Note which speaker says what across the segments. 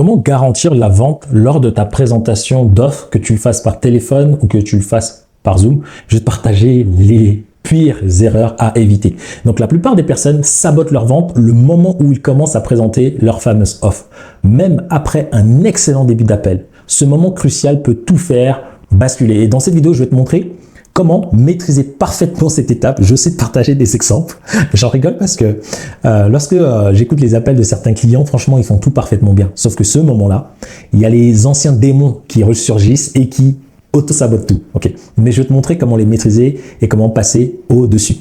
Speaker 1: Comment garantir la vente lors de ta présentation d'offres, que tu le fasses par téléphone ou que tu le fasses par Zoom? Je vais te partager les pires erreurs à éviter. Donc, la plupart des personnes sabotent leur vente le moment où ils commencent à présenter leur fameuse offre. Même après un excellent début d'appel, ce moment crucial peut tout faire basculer. Et dans cette vidéo, je vais te montrer comment maîtriser parfaitement cette étape. Je sais te partager des exemples. J'en rigole parce que lorsque j'écoute les appels de certains clients, franchement, ils font tout parfaitement bien. Sauf que ce moment-là, il y a les anciens démons qui ressurgissent et qui auto-sabotent tout. Okay. Mais je vais te montrer comment les maîtriser et comment passer au-dessus.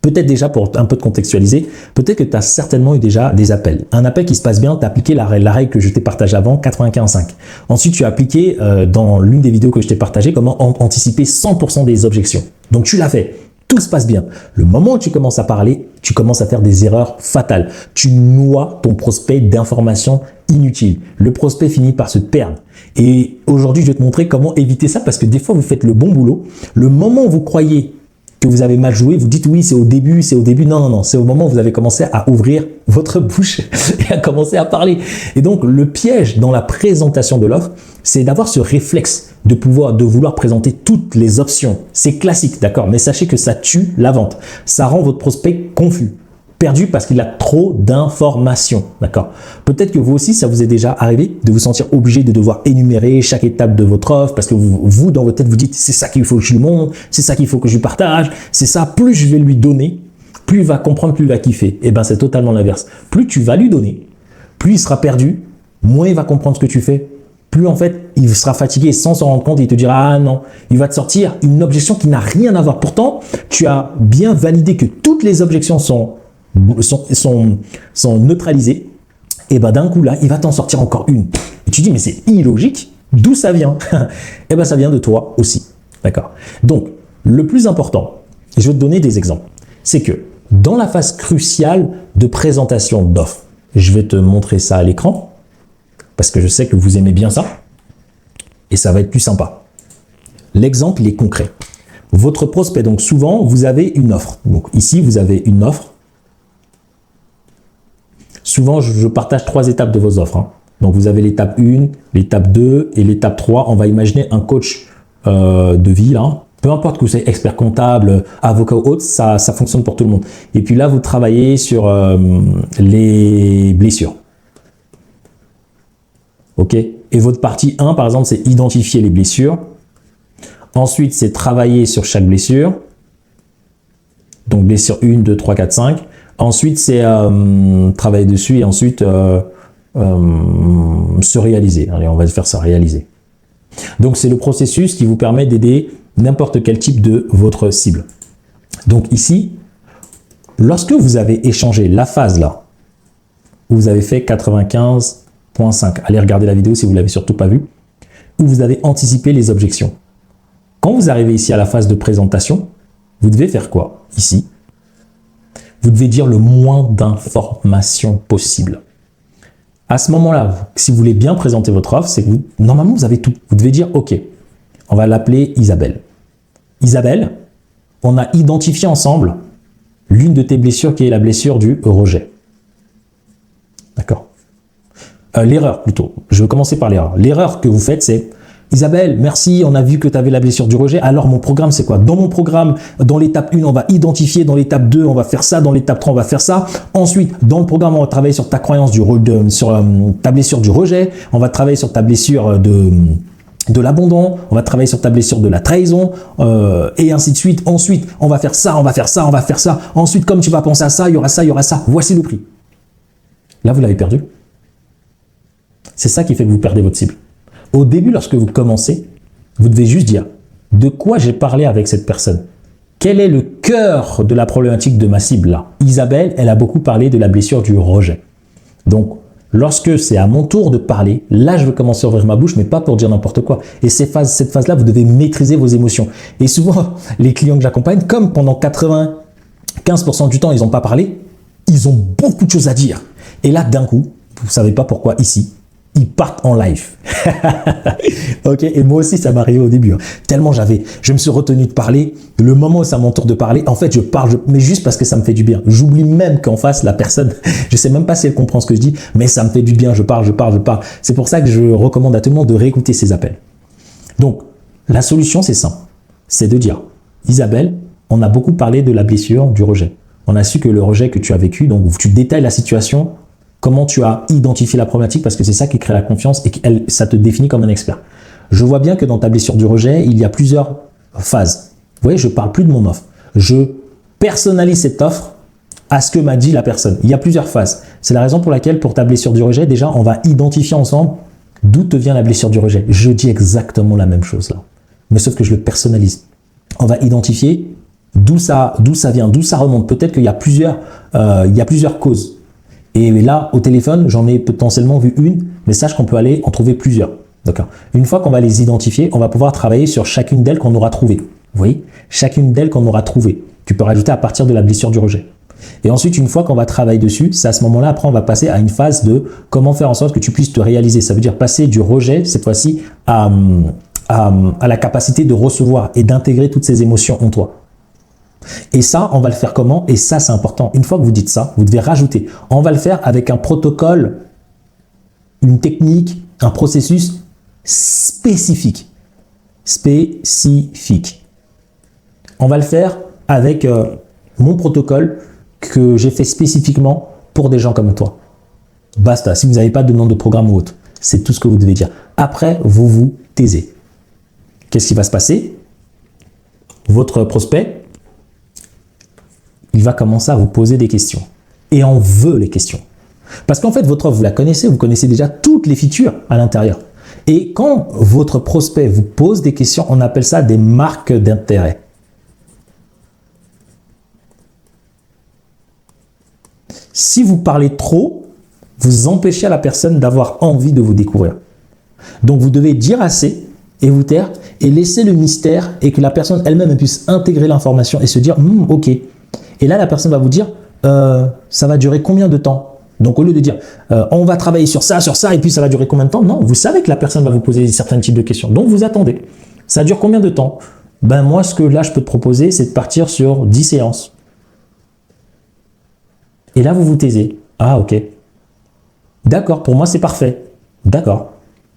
Speaker 1: Peut-être déjà, pour un peu te contextualiser, peut-être que tu as certainement eu déjà des appels. Un appel qui se passe bien, tu as appliqué la règle que je t'ai partagée avant, 95-5. Ensuite, tu as appliqué dans l'une des vidéos que je t'ai partagée comment anticiper 100% des objections. Donc, tu l'as fait. Tout se passe bien. Le moment où tu commences à parler, tu commences à faire des erreurs fatales. Tu noies ton prospect d'informations inutiles. Le prospect finit par se perdre. Et aujourd'hui, je vais te montrer comment éviter ça parce que des fois, vous faites le bon boulot. Le moment où vous croyez que vous avez mal joué, vous dites oui, c'est au début. Non, non, non, c'est au moment où vous avez commencé à ouvrir votre bouche et à commencer à parler. Et donc, le piège dans la présentation de l'offre, c'est d'avoir ce réflexe de vouloir présenter toutes les options. C'est classique, d'accord, mais sachez que ça tue la vente. Ça rend votre prospect confus, perdu parce qu'il a trop d'informations, d'accord. Peut-être que vous aussi, ça vous est déjà arrivé de vous sentir obligé de devoir énumérer chaque étape de votre offre parce que vous dans votre tête, vous dites c'est ça qu'il faut que je lui montre, c'est ça qu'il faut que je lui partage, c'est ça, plus je vais lui donner, plus il va comprendre, plus il va kiffer. Et ben c'est totalement l'inverse. Plus tu vas lui donner, plus il sera perdu, moins il va comprendre ce que tu fais, plus en fait il sera fatigué sans s'en rendre compte et il te dira ah non, il va te sortir une objection qui n'a rien à voir. Pourtant, tu as bien validé que toutes les objections sont neutralisées, et ben d'un coup là, il va t'en sortir encore une. Et tu dis, mais c'est illogique, d'où ça vient? Et ben ça vient de toi aussi, d'accord? Donc, le plus important, et je vais te donner des exemples, c'est que dans la phase cruciale de présentation d'offres, je vais te montrer ça à l'écran, parce que je sais que vous aimez bien ça, et ça va être plus sympa. L'exemple, il est concret. Votre prospect, donc souvent, vous avez une offre. Donc ici, vous avez une offre. Souvent, je partage 3 étapes de vos offres. Donc, vous avez l'étape 1, l'étape 2 et l'étape 3. On va imaginer un coach de vie, là. Peu importe que vous soyez expert comptable, avocat ou autre, ça fonctionne pour tout le monde. Et puis là, vous travaillez sur les blessures. OK? Et votre partie 1, par exemple, c'est identifier les blessures. Ensuite, c'est travailler sur chaque blessure. Donc, blessure 1, 2, 3, 4, 5. Ensuite, c'est travailler dessus et ensuite se réaliser. Allez, on va faire ça, réaliser. Donc, c'est le processus qui vous permet d'aider n'importe quel type de votre cible. Donc, ici, lorsque vous avez échangé la phase là, où vous avez fait 95.5, allez regarder la vidéo si vous ne l'avez surtout pas vue, où vous avez anticipé les objections. Quand vous arrivez ici à la phase de présentation, vous devez faire quoi? Ici, vous devez dire le moins d'informations possible. À ce moment-là, si vous voulez bien présenter votre offre, c'est que normalement, vous avez tout. Vous devez dire, OK, on va l'appeler Isabelle. Isabelle, on a identifié ensemble l'une de tes blessures qui est la blessure du rejet. D'accord? L'erreur plutôt. Je vais commencer par l'erreur. L'erreur que vous faites, c'est Isabelle, merci, on a vu que tu avais la blessure du rejet. Alors, mon programme, c'est quoi? Dans mon programme, dans l'étape 1, on va identifier. Dans l'étape 2, on va faire ça. Dans l'étape 3, on va faire ça. Ensuite, dans le programme, on va travailler sur ta croyance sur ta blessure du rejet. On va travailler sur ta blessure de l'abandon. On va travailler sur ta blessure de la trahison. Et ainsi de suite. Ensuite, on va faire ça, on va faire ça, on va faire ça. Ensuite, comme tu vas penser à ça, il y aura ça, il y aura ça. Voici le prix. Là, vous l'avez perdu. C'est ça qui fait que vous perdez votre cible. Au début, lorsque vous commencez, vous devez juste dire de quoi j'ai parlé avec cette personne. Quel est le cœur de la problématique de ma cible là? Isabelle, elle a beaucoup parlé de la blessure du rejet. Donc, lorsque c'est à mon tour de parler, là, je vais commencer à ouvrir ma bouche, mais pas pour dire n'importe quoi. Et cette phase-là, vous devez maîtriser vos émotions. Et souvent, les clients que j'accompagne, comme pendant 95% du temps, ils n'ont pas parlé, ils ont beaucoup de choses à dire. Et là, d'un coup, vous ne savez pas pourquoi ici, ils partent en live. Ok, et moi aussi, ça m'arrivait au début. Hein. Tellement je me suis retenu de parler. Le moment où c'est à mon tour de parler, en fait, je parle, mais juste parce que ça me fait du bien. J'oublie même qu'en face, la personne, je sais même pas si elle comprend ce que je dis, mais ça me fait du bien. Je parle. C'est pour ça que je recommande à tout le monde de réécouter ces appels. Donc, la solution, c'est simple. C'est de dire, Isabelle, on a beaucoup parlé de la blessure, du rejet. On a su que le rejet que tu as vécu, donc tu détailles la situation, comment tu as identifié la problématique, parce que c'est ça qui crée la confiance et ça te définit comme un expert. Je vois bien que dans ta blessure du rejet, il y a plusieurs phases. Vous voyez, je ne parle plus de mon offre. Je personnalise cette offre à ce que m'a dit la personne. Il y a plusieurs phases. C'est la raison pour laquelle, pour ta blessure du rejet, déjà, on va identifier ensemble d'où te vient la blessure du rejet. Je dis exactement la même chose là, mais sauf que je le personnalise. On va identifier d'où ça vient, d'où ça remonte. Peut-être qu'il y a plusieurs causes. Et là, au téléphone, j'en ai potentiellement vu une, mais sache qu'on peut aller en trouver plusieurs. D'accord. Une fois qu'on va les identifier, on va pouvoir travailler sur chacune d'elles qu'on aura trouvées. Vous voyez, chacune d'elles qu'on aura trouvées. Tu peux rajouter à partir de la blessure du rejet. Et ensuite, une fois qu'on va travailler dessus, c'est à ce moment-là, après, on va passer à une phase de comment faire en sorte que tu puisses te réaliser. Ça veut dire passer du rejet, cette fois-ci, à la capacité de recevoir et d'intégrer toutes ces émotions en toi. Et ça, on va le faire comment? Et ça, c'est important. Une fois que vous dites ça, vous devez rajouter. On va le faire avec un protocole, une technique, un processus spécifique. On va le faire avec mon protocole que j'ai fait spécifiquement pour des gens comme toi. Basta. Si vous n'avez pas de nom de programme ou autre, c'est tout ce que vous devez dire. Après, vous vous taisez. Qu'est-ce qui va se passer? Votre prospect, il va commencer à vous poser des questions. Et on veut les questions. Parce qu'en fait, votre offre, vous connaissez déjà toutes les features à l'intérieur. Et quand votre prospect vous pose des questions, on appelle ça des marques d'intérêt. Si vous parlez trop, vous empêchez à la personne d'avoir envie de vous découvrir. Donc, vous devez dire assez et vous taire et laisser le mystère et que la personne elle-même puisse intégrer l'information et se dire « ok ». Et là, la personne va vous dire ça va durer combien de temps? Donc, au lieu de dire on va travailler sur ça, et puis ça va durer combien de temps? Non, vous savez que la personne va vous poser certains types de questions. Donc, vous attendez. Ça dure combien de temps? Ben, moi, ce que là, je peux te proposer, c'est de partir sur 10 séances. Et là, vous vous taisez. Ah, ok. D'accord, pour moi, c'est parfait. D'accord.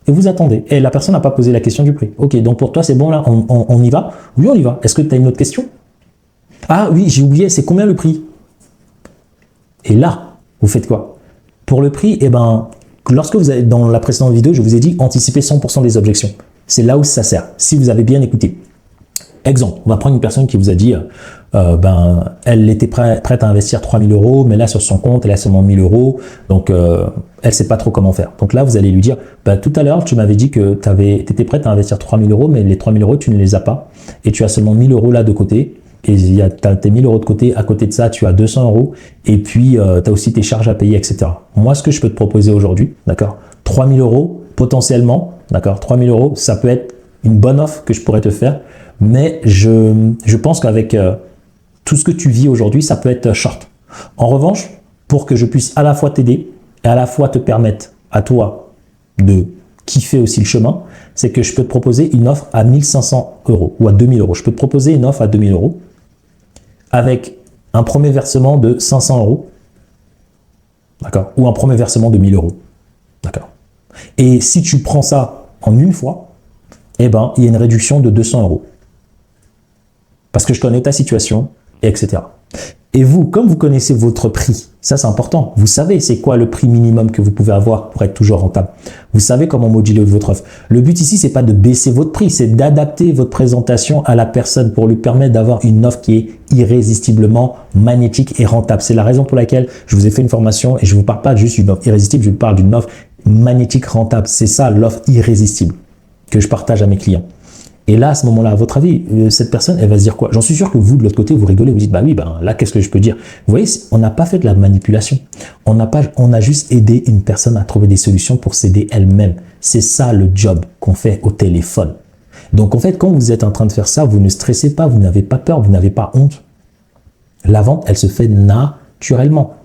Speaker 1: Et vous attendez. Et la personne n'a pas posé la question du prix. Ok, donc pour toi, c'est bon là, on y va? Oui, on y va. Est-ce que tu as une autre question? Ah oui, j'ai oublié, c'est combien le prix? Et là, vous faites quoi? Pour le prix, eh ben, lorsque vous avez, dans la précédente vidéo, je vous ai dit anticiper 100% des objections. C'est là où ça sert, si vous avez bien écouté. Exemple, on va prendre une personne qui vous a dit, elle était prête à investir 3 000 €, mais là, sur son compte, elle a seulement 1 000 €, donc elle ne sait pas trop comment faire. Donc là, vous allez lui dire, tout à l'heure, tu m'avais dit que tu étais prête à investir 3 000 €, mais les 3 000 €, tu ne les as pas, et tu as seulement 1 000 € là de côté, et tu as tes 1 000 € de côté, à côté de ça, tu as 200 €, et puis tu as aussi tes charges à payer, etc. Moi, ce que je peux te proposer aujourd'hui, d'accord, 3 000 € potentiellement, d'accord, 3 000 €, ça peut être une bonne offre que je pourrais te faire, mais je pense qu'avec tout ce que tu vis aujourd'hui, ça peut être short. En revanche, pour que je puisse à la fois t'aider et à la fois te permettre à toi de kiffer aussi le chemin, c'est que je peux te proposer une offre à 1 500 € ou à 2 000 €. Je peux te proposer une offre à 2 000 € avec un premier versement de 500 €, d'accord, ou un premier versement de 1 000 €, d'accord. Et si tu prends ça en une fois, eh ben, il y a une réduction de 200 €. Parce que je connais ta situation, etc. Et vous, comme vous connaissez votre prix, ça c'est important, vous savez c'est quoi le prix minimum que vous pouvez avoir pour être toujours rentable. Vous savez comment moduler votre offre. Le but ici, c'est pas de baisser votre prix, c'est d'adapter votre présentation à la personne pour lui permettre d'avoir une offre qui est irrésistiblement magnétique et rentable. C'est la raison pour laquelle je vous ai fait une formation et je ne vous parle pas juste d'une offre irrésistible, je vous parle d'une offre magnétique rentable. C'est ça l'offre irrésistible que je partage à mes clients. Et là, à ce moment-là, à votre avis, cette personne, elle va se dire quoi? J'en suis sûr que vous, de l'autre côté, vous rigolez, vous dites, bah oui, là, qu'est-ce que je peux dire? Vous voyez, on n'a pas fait de la manipulation. On a juste aidé une personne à trouver des solutions pour s'aider elle-même. C'est ça le job qu'on fait au téléphone. Donc, en fait, quand vous êtes en train de faire ça, vous ne stressez pas, vous n'avez pas peur, vous n'avez pas honte. La vente, elle se fait naturellement.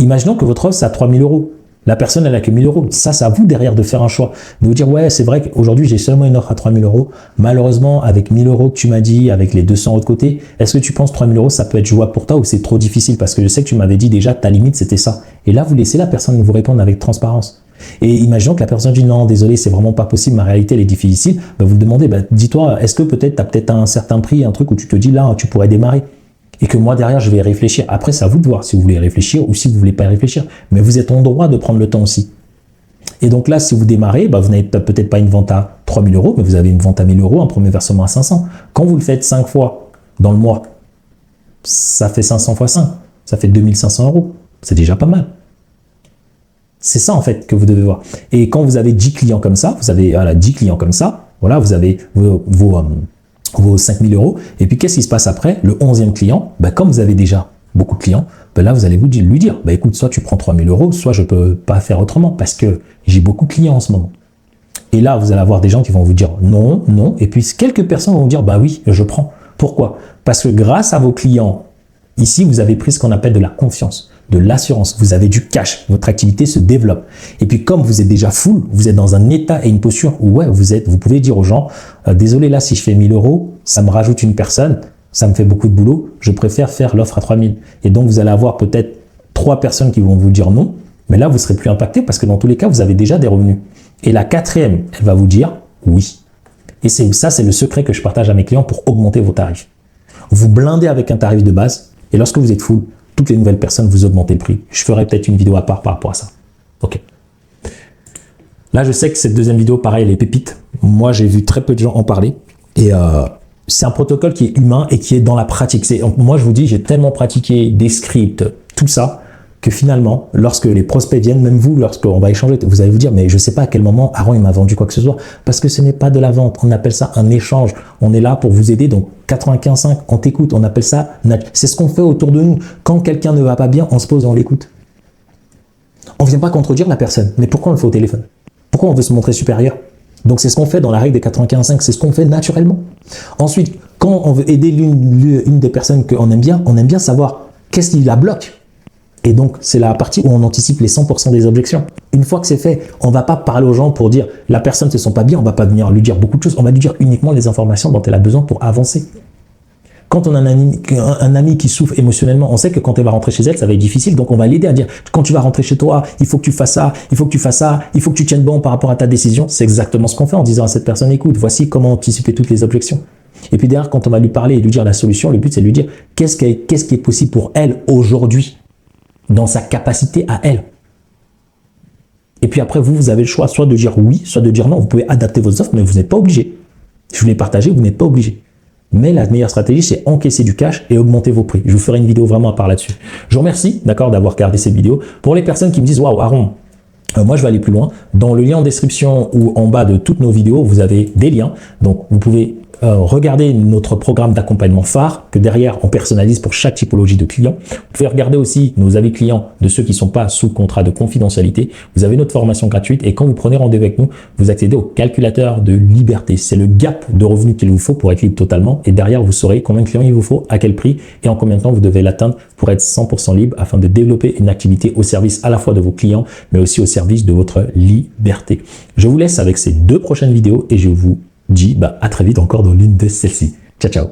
Speaker 1: Imaginons que votre offre, c'est à 3 000 €. La personne, elle a que 1000 euros. Ça, c'est à vous derrière de faire un choix. De vous dire, ouais, c'est vrai qu'aujourd'hui, j'ai seulement une offre à 3000 euros. Malheureusement, avec 1000 euros que tu m'as dit, avec les 200 autres côté, est-ce que tu penses 3000 euros, ça peut être jouable pour toi ou c'est trop difficile? Parce que je sais que tu m'avais dit déjà, ta limite, c'était ça. Et là, vous laissez la personne vous répondre avec transparence. Et imaginons que la personne dit non, désolé, c'est vraiment pas possible, ma réalité elle est difficile. Ben, vous demandez, ben, dis-toi, est-ce que peut-être tu as peut-être un certain prix, un truc où tu te dis là, tu pourrais démarrer. Et que moi derrière, je vais réfléchir. Après, c'est à vous de voir si vous voulez réfléchir ou si vous voulez pas réfléchir. Mais vous êtes en droit de prendre le temps aussi. Et donc là, si vous démarrez, ben, vous n'avez peut-être pas une vente à 3000 euros, mais vous avez une vente à 1000 euros, un premier versement à 500. Quand vous le faites 5 fois dans le mois, ça fait 500 fois 5. Ça fait 2500 euros. C'est déjà pas mal. C'est ça en fait que vous devez voir. Et quand vous avez 10 clients comme ça, vous avez 10 clients comme ça, voilà, vous avez vos 5000 euros. Et puis qu'est-ce qui se passe après? Le 11e client, ben, comme vous avez déjà beaucoup de clients, ben là vous allez lui dire, ben, écoute, soit tu prends 3000 euros, soit je peux pas faire autrement parce que j'ai beaucoup de clients en ce moment. Et là, vous allez avoir des gens qui vont vous dire non, non. Et puis quelques personnes vont vous dire, bah oui, je prends. Pourquoi? Parce que grâce à vos clients, ici, vous avez pris ce qu'on appelle de la confiance, de l'assurance. Vous avez du cash. Votre activité se développe. Et puis, comme vous êtes déjà full, vous êtes dans un état et une posture où, ouais, vous pouvez dire aux gens, désolé, là, si je fais 1000 euros, ça me rajoute une personne, ça me fait beaucoup de boulot, je préfère faire l'offre à 3000. Et donc, vous allez avoir peut-être 3 personnes qui vont vous dire non, mais là, vous serez plus impacté parce que dans tous les cas, vous avez déjà des revenus. Et la 4e, elle va vous dire oui. Et ça, c'est le secret que je partage à mes clients pour augmenter vos tarifs. Vous blindez avec un tarif de base et lorsque vous êtes full, toutes les nouvelles personnes, vous augmentez le prix. Je ferai peut-être une vidéo à part par rapport à ça. Ok. Là, je sais que cette deuxième vidéo, pareil, elle est pépite. Moi, j'ai vu très peu de gens en parler. Et c'est un protocole qui est humain et qui est dans la pratique. Moi, je vous dis, j'ai tellement pratiqué des scripts, tout ça, que finalement, lorsque les prospects viennent, même vous, lorsqu'on va échanger, vous allez vous dire, mais je ne sais pas à quel moment Aaron il m'a vendu quoi que ce soit, parce que ce n'est pas de la vente, on appelle ça un échange, on est là pour vous aider, donc 95.5, on t'écoute, on appelle ça, c'est ce qu'on fait autour de nous, quand quelqu'un ne va pas bien, on se pose et on l'écoute. On ne vient pas contredire la personne, mais pourquoi on le fait au téléphone? Pourquoi on veut se montrer supérieur? Donc c'est ce qu'on fait dans la règle des 95.5, c'est ce qu'on fait naturellement. Ensuite, quand on veut aider une des personnes qu'on aime bien savoir qu'est-ce qui la bloque. Et donc, c'est la partie où on anticipe les 100% des objections. Une fois que c'est fait, on ne va pas parler aux gens pour dire la personne ne se sent pas bien, on ne va pas venir lui dire beaucoup de choses, on va lui dire uniquement les informations dont elle a besoin pour avancer. Quand on a un ami qui souffre émotionnellement, on sait que quand elle va rentrer chez elle, ça va être difficile, donc on va l'aider à dire quand tu vas rentrer chez toi, il faut que tu fasses ça, il faut que tu fasses ça, il faut que tu tiennes bon par rapport à ta décision. C'est exactement ce qu'on fait en disant à cette personne, écoute, voici comment anticiper toutes les objections. Et puis derrière, quand on va lui parler et lui dire la solution, le but c'est de lui dire qu'est-ce qui est possible pour elle aujourd'hui, dans sa capacité à elle. Et puis après, vous avez le choix soit de dire oui, soit de dire non. Vous pouvez adapter vos offres, mais vous n'êtes pas obligé. Si vous les partagez, vous n'êtes pas obligé. Mais la meilleure stratégie, c'est encaisser du cash et augmenter vos prix. Je vous ferai une vidéo vraiment à part là-dessus. Je vous remercie, d'accord, d'avoir regardé cette vidéo. Pour les personnes qui me disent, waouh, Aaron, moi je vais aller plus loin. Dans le lien en description ou en bas de toutes nos vidéos, vous avez des liens. Donc vous pouvez regardez notre programme d'accompagnement phare que derrière on personnalise pour chaque typologie de clients. Vous pouvez regarder aussi nos avis clients de ceux qui ne sont pas sous contrat de confidentialité. Vous avez notre formation gratuite et quand vous prenez rendez-vous avec nous, vous accédez au calculateur de liberté. C'est le gap de revenus qu'il vous faut pour être libre totalement et derrière vous saurez combien de clients il vous faut, à quel prix et en combien de temps vous devez l'atteindre pour être 100% libre afin de développer une activité au service à la fois de vos clients mais aussi au service de votre liberté. Je vous laisse avec ces 2 prochaines vidéos et je vous dis à très vite encore dans l'une de celles-ci. Ciao, ciao.